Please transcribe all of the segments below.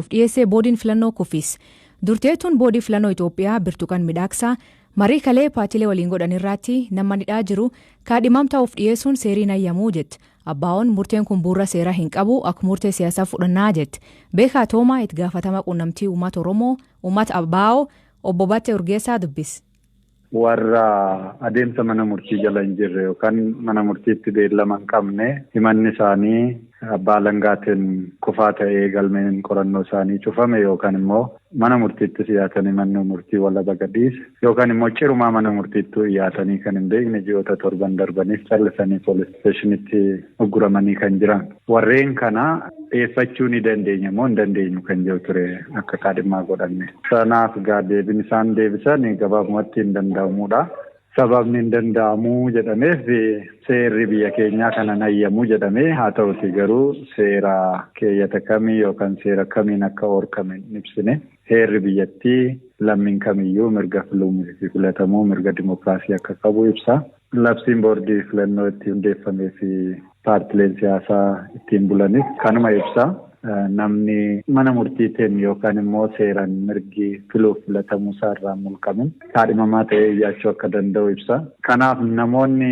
dhiyeessee boodiin filannoo kuffis. Durteettuun boodii filannoo Itoophiyaa Birtukaan Midhaaksaa marii kalee paartilee waliin godhan irratti nama hidhaa jiru kaadhimamtaa of dhiyeessuun seeriin hayyamuu jette. Abbaa'oon murteen kun bu'uura seeraa hin qabu akka murtee siyaasaa fudhannaa jette. Beekaa Toomaa itti gaafatama quunnamtii uummata Oromoo uummata Abbaa'oo obbo Battee Urgeessaa dubbise. Warra adeemsa mana murtii jala hin jirre yookaan mana murtiitti beellama hin qabne himanni isaanii abbaa alangaatiin kufaa ta'ee galmeen qorannoo isaanii cufame yookaan immoo mana murtiitti dhiyaatanii manni murtii walaba gadhiise yookaan immoo cirumaa mana murtiitti dhiyaatanii kan hin beekne ji'oota 7 darbaniif callisanii poolis isteeshinitti ugguramanii kan jiran. Warreen kana dhiyeeffachuu ni dandeenya moo hin dandeenyu kan jiru ture akka kaadhimaa godhanne. Sanaaf deebiin isaan deebisan gabaabumatti hin danda'amudha. Sababni hin danda'amuu jedhameef seerri biyya keenyaa kana hayyamuu jedhamee haa ta'uti garuu seera keeyyata kamii yookaan seera kamiin akka horkame ibsine heerri biyyattii lammiin kamiyyuu mirga filatamuu mirga dimokiraasii akka qabu ibsa. Labsiin boordii filannoo itti hundeeffamee fi paartileen siyaasaa ittiin bulanis kanuma ibsa. Namni mana murtiitiin yookaan immoo seeraan mirgi filatamuu isaarraa mulqamin kaadhimamaa ta'ee iyyachuu akka danda'u ibsa. Kanaaf namoonni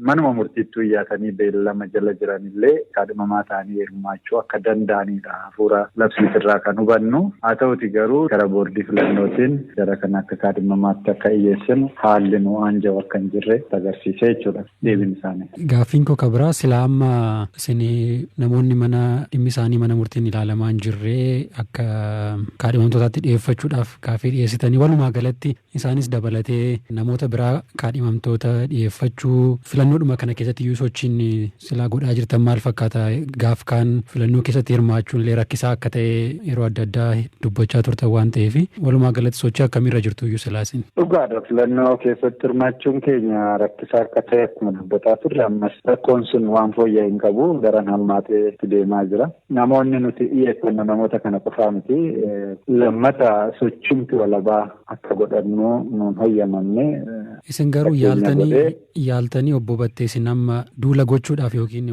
manuma murtiitti iyyaatanii beellama jala jiranillee kaadhimamaa ta'anii hirmaachuu akka danda'anidha. Hafuura labsiitirraa kan hubannu. Haa ta'uti garuu gara boordii filannootiin gara kana akka kaadhimamaatti akka iyyeessinu haalli nu aanjawu akka hin jirre agarsiisee jechuudha deebiin isaanii. Gaaffiin koo kabira silaa amma isin namoonni mana dhimmi isaanii mana murtiin ilaalamaa hin jirree akka kaadhimamtootaatti dhiyeeffachuudhaaf gaaffii dhiyeessitanii walumaa galatti isaanis dabalatee namoota biraa kaadhimamtoota dhiyeeffachuu filannoodhuma kana keessatti iyyuu sochiin silaa godhaa jirtan maal fakkaata? Gaaf kaan filannoo keessatti hirmaachuun illee rakkisaa akka ta'e yeroo adda addaa dubbachaa turtan waan ta'eef walumaa galatti sochii akkamiirra jirtu iyyuu silaasin? Dhugaadha. Filannoo keessatti hirmaachuun keenya rakkisaa akka ta'e akkuma dubbataa turre ammas rakkoon sun waan fooyya'e hin qabu daran hammaatee itti deemaa jira. Namoonni nuti dhiyeeffannu namoota kana qofaa miti. Lammata sochiimti walabaa akka godhannu nuun hayyamamne. Isin garuu yaaltanii obbo Battee isin amma duula gochuudhaaf yookiin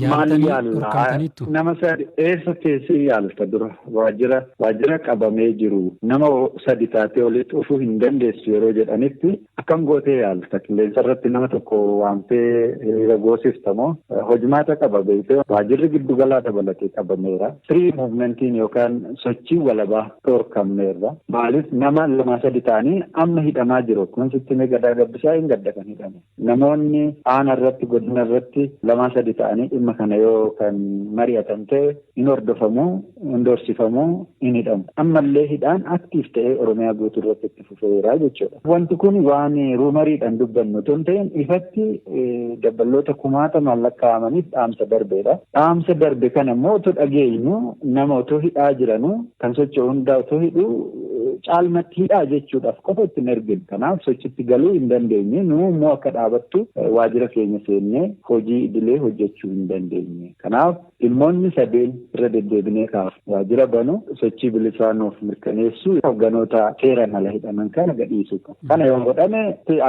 yaaltanii urkaataniittu? Nama sadi eessa teessee yaalta dura waajjira qabamee jiru nama sadi taatee olitti dhufuu hin dandeessu yeroo jedhanitti akkam gootee yaalta? Qilleensa irratti nama tokko waamtee hiriira goosiftamoo hojimaata qaba beektee waajjirri giddugalaa dabalatee qabameera. Free muuvimentiin yookaan sochii walabaa dhorkamneerra. Maaliif nama 2-3 ta'anii amma hidhamaa jiru? Kun sitti gadaa gabbisaa hin gadda kan hidhame. Namoonni aana irratti godina irratti 2-3 ta'anii dhimma kana yoo kan mari'atan ta'e hin hordofamuu, hin doorsifamuu, hin hidhamu. Ammallee hidhaan aktiif ta'ee Oromiyaa guutuu irratti itti fufeera jechuudha. Wanti kun waan ruumariidhaan dubbannu tun ta'een ifatti dabballoota 10,000 lakkaa'amaniif dhaamsa darbeedha. Dhaamsa darbe kana immoo otoo dhageenyu nama otoo hidhaa jiranuu kan socho'u hundaa otoo hidhuu caalmatti hidhaa jechuudhaaf qofa itti hin ergin. Kanaaf sochitti galuu hin dandeenye. Nu immoo akka dhaabattu waajjira keenya seennee hojii idilee hojjechuu hin dandeenye. Kanaaf dhimmoonni 3 irra deddeebinee kaaf waajjira banu sochii bilisaanuuf mirkaneessuu hogganoota seeraan ala hidhaman kana gadhiisuu qaba. Kana yoo godhame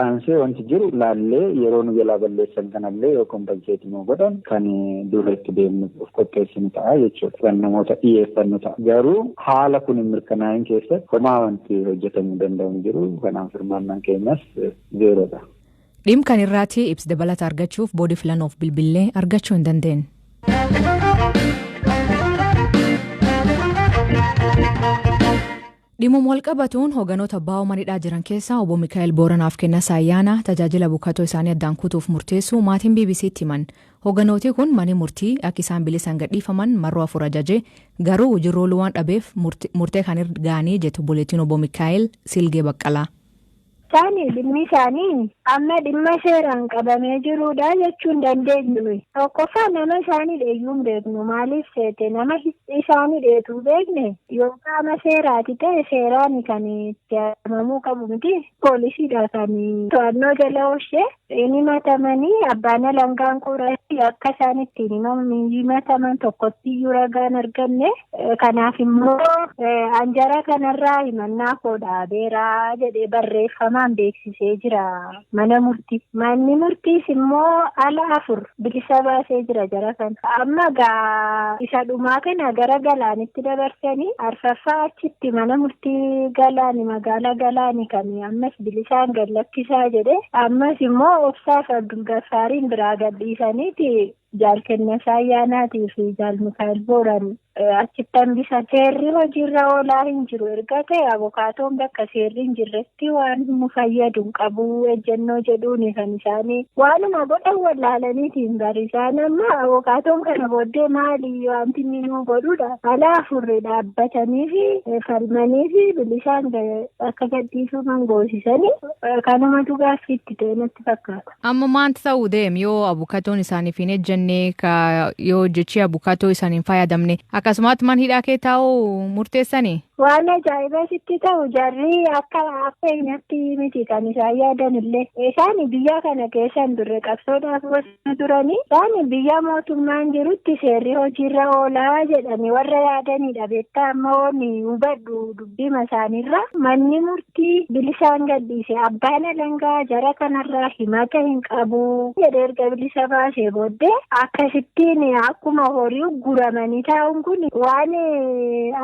aansee wanti jiru laallee yeroo nu jalaa balleessan kanallee yoo kompenseetii nu godhan kan duula itti deemnu of qopheessinu ta'a jechuudha. Kan namoota dhiyeeffannu ta'a. Garuu haala kun hin mirkanaa'in keessatti homaa wanti hojjetamuu danda'u hin jiru. Kanaaf hirmaannaan keenyas zeeroodha. Dhimma kana irratti ibsa dabalata argachuuf boordii filannoof bilbilee argachuu hin dandeenye. Dhimma walqabatuun hogganoota Abbaa'oo manidhaa jiran keessaa obbo Mikaa'el Booranaaf Kennasaa Ayyaanaa tajaajila bukkatoo isaanii addaan kutuuf murteessuu maatiin BBC'tti himan. Hogganooti kun mana murtii akka isaan bilisaan gadhiifaman marroo 4 ajaje garuu hojii ooluu waan dhabeef murtee kan irgaanii jettu buleetiin obbo Mikaa'el Silgee Baqqalaa. Dhimmi isaanii amma dhimma seeraan qabamee jirudha jechuun dandeenyu. Tokkoffaa nama isaanii dheeyyuun beeknu maaliif seete nama isaanii dheetuu beekne yoo qaama seeraati ta'e seeraan kan itti adeemamuu qabu miti. Poolisiidha kan to'annoo jala oolchee inni himatamanii abbaan alangaan qoratti akka isaan ittiin himataman tokkotti iyyuu ragaan arganne. Kanaaf immoo anjara kanarraa himannaa koo dhaabeeraa jedhee barreeffama. beellamaan beeksisee jira mana murtii. Manni murtiis immoo ala 4 bilisa baasee jira jara kana. Amma isa dhumaa kana gara Galaanitti dabarsanii arfaffaa achitti mana murtii Galaani magaalaa Galaani kan ammas bilisaan gad lakkisaa jedhe. Ammas immoo Obsaaf Abdulgaffaariin biraa gadhiisaniiti Jaalkennesaa Ayyaanaatii fi Jaal Mikaa'el Booran achitti hambisa. Seerri hojiirra oolaa hin jiru. Erga ta'e abukaatoon bakka seerri hin jirretti waan nu fayyadu qabu ejjennoo jedhuun kan isaanii waanuma godhan wallaalaniitiin bari isaan amma abukaatoon kana booddee maali wanti inni nu godhudha. Ala 4 dhaabbatanii fi falmanii fi bilisaan akka gadhiisuu mangoosisanii kanumatu gaaffiitti ta'e natti fakkaata. Amma maanti ta'uu deem yoo abukaatoon isaaniif hin ejjennee yoo jechi abukaatoo isaaniin fayyadamne akkasumas man hidhaa kee taa'uu murteessanii? Waan ajaa'iba sitti ta'u jarri akka eenyatti miti kan isaan yaadan illee. Isaan biyya kana keessan durre qabsoodhaaf gosa turanii isaan biyya mootummaan jirutti seerri hojiirra oolaa jedhanii warra yaadanidha. Beektaa ammoo ni hubadhu dubbima isaaniirra manni murtii bilisaan gadhiise abbaan alangaa jara kanarraa himata hin qabu jedhee erga bilisa baasee booddee akkasittiin akkuma horii guramanii taa'uun kun waan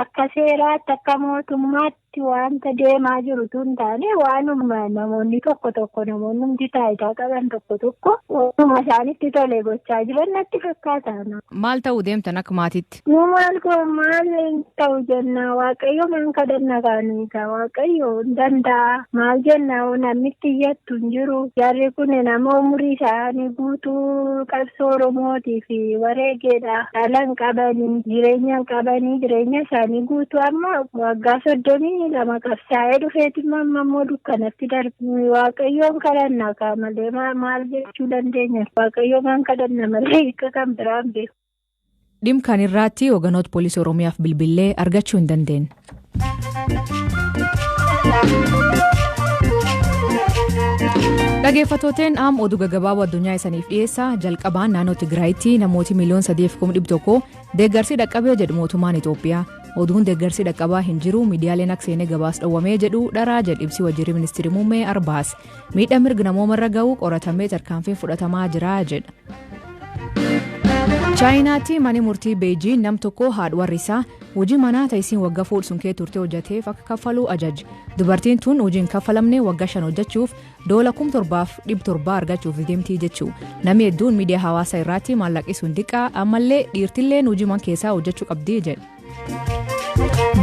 akka seeraatti akka mootummaatti wanta deemaa jiru tun taane waanuma namoonni tokko namoonni taayitaa qaban tokko waanuma isaanitti tole gochaa jiran natti fakkaata. Maal ta'uu deemtan akka maatiitti? Nu maal ta'u jenna waaqayyo man kadhanna kaaniika waaqayyo danda'a maal jenna namitti iyyattu hin jiru. Jarri kun nama umurii isaanii guutuu qabsoo Oromootii fi wareegeedha. Dhalan qabanii jireenya isaanii guutuu amma waggaa 32 qabsaa'ee dhufeetimmoo ammoo dukkanatti darbu. Waaqayyoon kadhanna kaa malee maal jechuu dandeenya? Waaqayyoon kadhanna malee hiika kan biraan beeku. Dhimkan irratti hoogganoota poolisii Oromiyaaf bilbilee argachuu hin dandeenye. Dhaggeeffattootaan oduu gaggabaaboo addunyaa isaniif dhiyeessaa jalqabaan naannoo Tigraayitti namooti 3,100,000 deeggarsi dhaqqabee jedhu mootummaan Itoophiyaa. Oduun deeggarsi dhaqqabaa hin jiru miidiyaaleen akseenee gabaas dhawwamee jedhu dharaa jedhibsi wajjirri ministeerii muummee Arbaas miidhaa mirga namoomarra ga'uu qoratamee tarkaanfiin fudhatamaa jira jedha. Chaayinaatti mani murtii Beejiing nam tokko haadwarrisaa hojii manaa taasisin waggaa fuudhsuun kee turte hojjateef akka kaffaluu ajaje. Dubartiin tun hojiin kaffalamne waggaa 5 hojjechuuf $7,700 argachuuf deemtii jechuu. Namni hedduun miidiyaa hawaasaa irratti maallaqisuun diqqaa ammallee dhiirtilleen hojii man keessaa hojjechuu qabdii jedhe.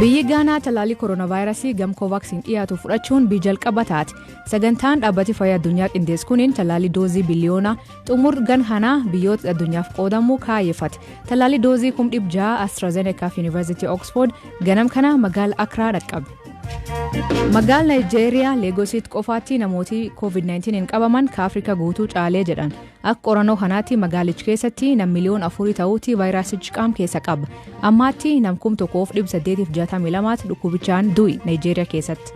Biyyi Gaanaa talaalii kooronaavaayirasii gam koovaaksiin dhiyaatu fudhachuun biyya jalqaba taate. Sagantaan dhaabbati fayyaa addunyaa qindeessu kuniin talaalii doozii biliyoona xumur gan hanaa biyyoota addunyaaf qoodamuu kaayeffate. Talaalii doozii 600 AstraZeneca fi University Oxford ganam kana magaala Akraa dhaqqabe. Magaala Naayijeeriyaa Leegositti qofaatti namooti COVID-19 hin qabaman ka Afrikaa guutuu caalee jedhan. Akka qorannoo kanaatti magaalichi keessatti nam miliyoona 4 ta'uuti vaayirasichi qaama keessa qaba. Ammaatti nam 1,862 dhukkubichaan du'i Naayijeeriyaa keessatti.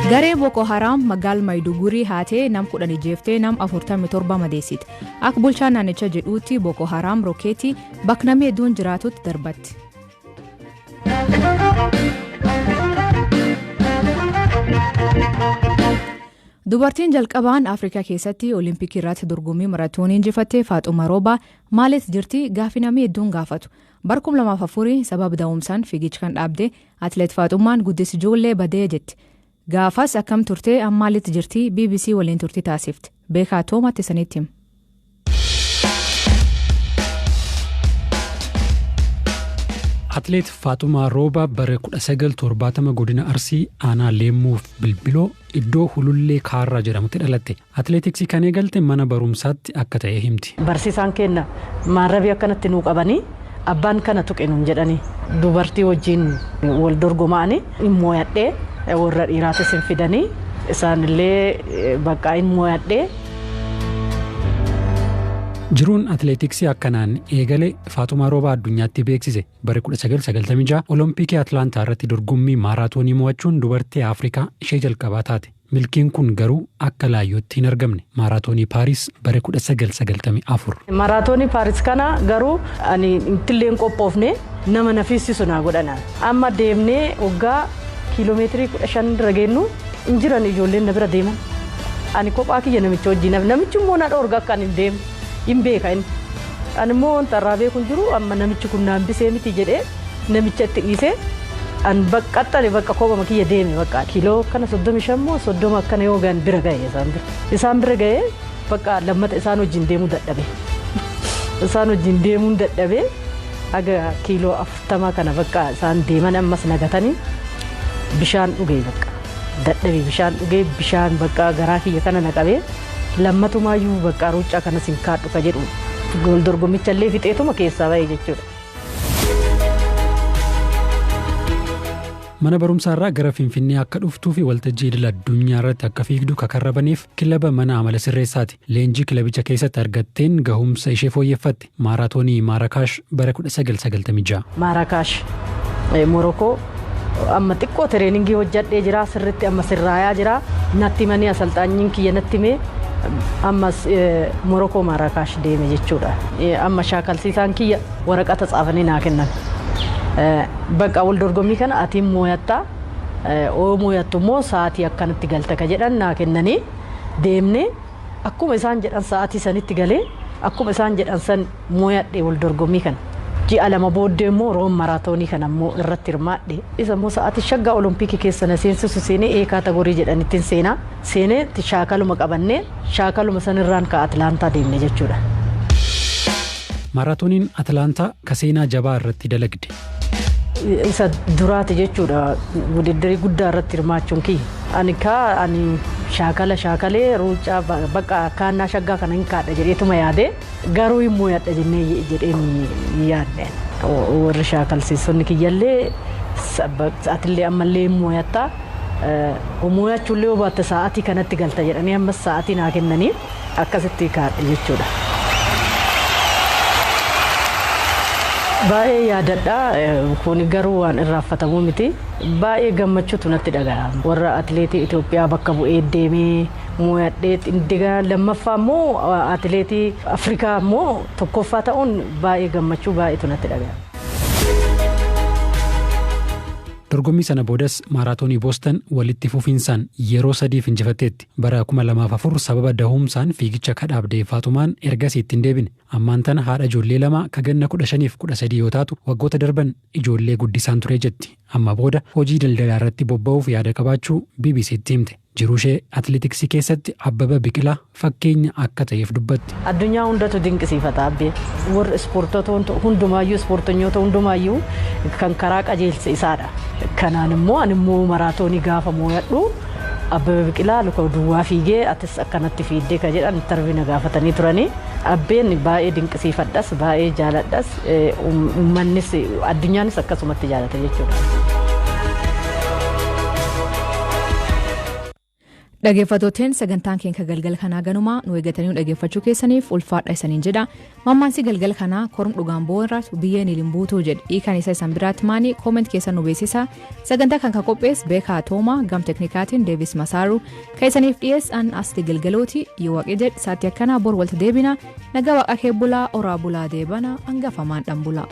Garee Boko Haram magaala Maiduguri haatee nam 10 jeeftee nam 47 madeessite. Akka bulchaan naannicha jedhuutti Boko Haram rookeetii bakka namni hedduun jiraatutti darbatti. Dubartiin jalqabaan Afrikaa keessatti Olimpikii irratti dorgommii maratoonii injifattee Faaxumaa Roobaa maaliif jirti gaaffii namni hedduun gaafatu. Bara 2004 sababa da'umsaan fiigicha kan dhaabde atileet Faaxumaan guddisi ijoollee badee jetti. Gaafas akkam turtee ammaalitti jirti BBC waliin turtii taasifte. Beekaa Toomatti sanitti hima. Atileet Faaxumaa Roobaa bara 1970 godina Arsii aanaa Leemmuuf Bilbiloo iddoo Hulullee Kaarraa jedhamutti dhalatte. Atileetiksii kan eegalte mana barumsaatti akka ta'e himti. Barsiisaan kenna maarrabii akkanatti nuu qabanii abbaan kana tuqenuun jedhanii dubartii wajjin wal dorgomaanii immoo yadhee warra dhiiraatis hin fidanii isaanillee bakka immoo yadhee. Jiruun atileetiksii akkanaan eegale Faaxumaa Roobaa addunyaatti beeksise. Bara 1996 Olompikii Atlaantaa irratti dorgommii maaraatoonii mo'achuun dubartii Afrikaa ishee jalqabaa taate. Milkiin kun garuu akka laayyootti hin argamne. Maaraatoonii Paaris bara 1994. Maaraatoonii Paaris kana garuu ani ittillee qophoofne nama nafissisu naa godhana. Amma deemnee waggaa kiiloomeetirii 15 irra geennu injiran ijoolleen na bira deeman. Ani kophaa kiyya namicha wajjin namichi immoo na dhoorga akka ani hin deemu hin beeka inni. Ani immoo tarraabee kun jiru amma namichi kun naan bisee miti jedhee namicha itti dhiisee an qaxxale bakka kophama kiyya deeme bakka kiiloo kana 35 moo 30 akkana yoo gaan bira ga'e isaan bira ga'e bakka lammata isaan wajjin deemuu dadhabe. Isaan wajjin deemuun dadhabe aga kiiloo 40 kana bakka isaan deeman ammas nagatanii bishaan dhugee bakka. Dadhabee bishaan dhugee bishaan bakka garaa kiyya kana naqabee lammatumaayyuu bakka ruuccaa kana sin kaadhu ka jedhu wal dorgommicha illee fixeetuma keessaa ba'e jechuudha. Mana barumsaa irraa gara Finfinnee akka dhuftuu fi waltajjii idil addunyaa irratti akka fiigdu kakarrabaniif kilaba mana amala sirreessaati. Leenjii kilabicha keessatti argatteen gahumsa ishee fooyyeffatte. Maaraatoonii Maarakaash bara 1996. Maarakaash Morokoo amma xiqqoo tireeningii hojjadhee jira sirriitti amma sirraayaa jira natti manii asalxaanyiin kiyya natti mee ammas Morokoo Maarakaash deeme jechuudha. Amma shaakalsiisaan kiyya waraqata xaafanii naa kennan. Bakka wal dorgommii kana atiin mooyattaa mooyattu immoo sa'aatii akkanatti galta ka jedhan naa kennanii deemnee akkuma isaan jedhan sa'aatii sanitti galee akkuma isaan jedhan san mooyadhee wal dorgommii kana. Ji'a lama booddee immoo Room maraatoonii kana immoo irratti hirmaadhe. Isa immoo sa'aatii shaggaa olompikii keessa na seensisu seenee kaatagorii jedhanittiin seenee shaakaluma qabannee shaakaluma sanirraan ka Atlaantaa deemne jechuudha. Maaraatooniin Atlaantaa ka seenaa jabaa irratti dalagde. Isa duraati jechuudha wudiddirii guddaa irratti hirmaachuun kiyya. Ani shaakalee ruucaa bakka kaannaa shaggaa kana hin kaadha jedheetuma yaade garuu immoo yaadha jennee jedheen yaadne. Warri shaakalsiisonni kiyyallee sa'aatillee ammallee immoo yaattaa mooyachuullee obaatte sa'aatii kanatti galta jedhanii ammas sa'aatii naa kennanii akkasitti kaadha jechuudha. Baay'ee yaadadha kun garuu waan irraanfatamuu miti baay'ee gammachuutu natti dhaga'ama warra atileetii Itoophiyaa bakka bu'ee deemee mooyadhee indigaa lammaffaa immoo atileetii Afrikaa immoo tokkoffaa ta'uun baay'ee gammachuu baay'eetu natti dhaga'ama. Dorgommii sana boodas maaraatoonii Boostan walitti fufiinsaan yeroo 3 injifatteetti. Bara 2004 sababa dahumsaan fiigicha kadhaabdee Faatumaan ergasii ittiin deebine. Ammaan tana haadha ijoollee 2 ka ganna 15 fi 13 yoo taatu waggoota darban ijoollee guddisaan ture jetti. Amma booda hojii daldalaa irratti bobba'uuf yaada qabaachuu BBC'tti himte. Jiruu ishee atileetiksii keessatti Abbabaa Biqilaa fakkeenya akka ta'eef dubbatti. Addunyaa hundatu dinqisiifata abbee. Warri ispoortota hundumaayyuu ispoortonyoota hundumaayyuu kan karaa qajeelcha isaadha. Kanaan immoo ani immoo maraatoonii gaafa mooyadhu Abbabaa Biqilaa luka duwwaa fiigee atis akkanatti fiiddee ka jedhan interviina gaafatanii turanii. Abbeen baay'ee dinqisiifadhas baay'ee jaaladhas uummannis addunyaanis akkasumatti jaalata jechuudha. Dhaggeeffattootni sagantaan keenya galgala kanaa ganumaa nu eeggatanii dhaggeeffachuu keessaniif ulfaadha isaniin jedha. Mammaansi galgala kanaa korum dhugaan boonraas biyyeen ilin buutuu jedhe hiikan isa isan biraatti maanii kooment keessa nu beeksisa. Sagantaa kan qophees Beekaa Toomaa gam teknikaatiin Deevis Masaaru keessaniif dhiyeessan asti galgalooti yoo waaqee jedhe sa'aatii akkanaa bor walta deebina nagaa waaqa kee bulaa oraa bulaa deebana hangafamaan dhan bulaa.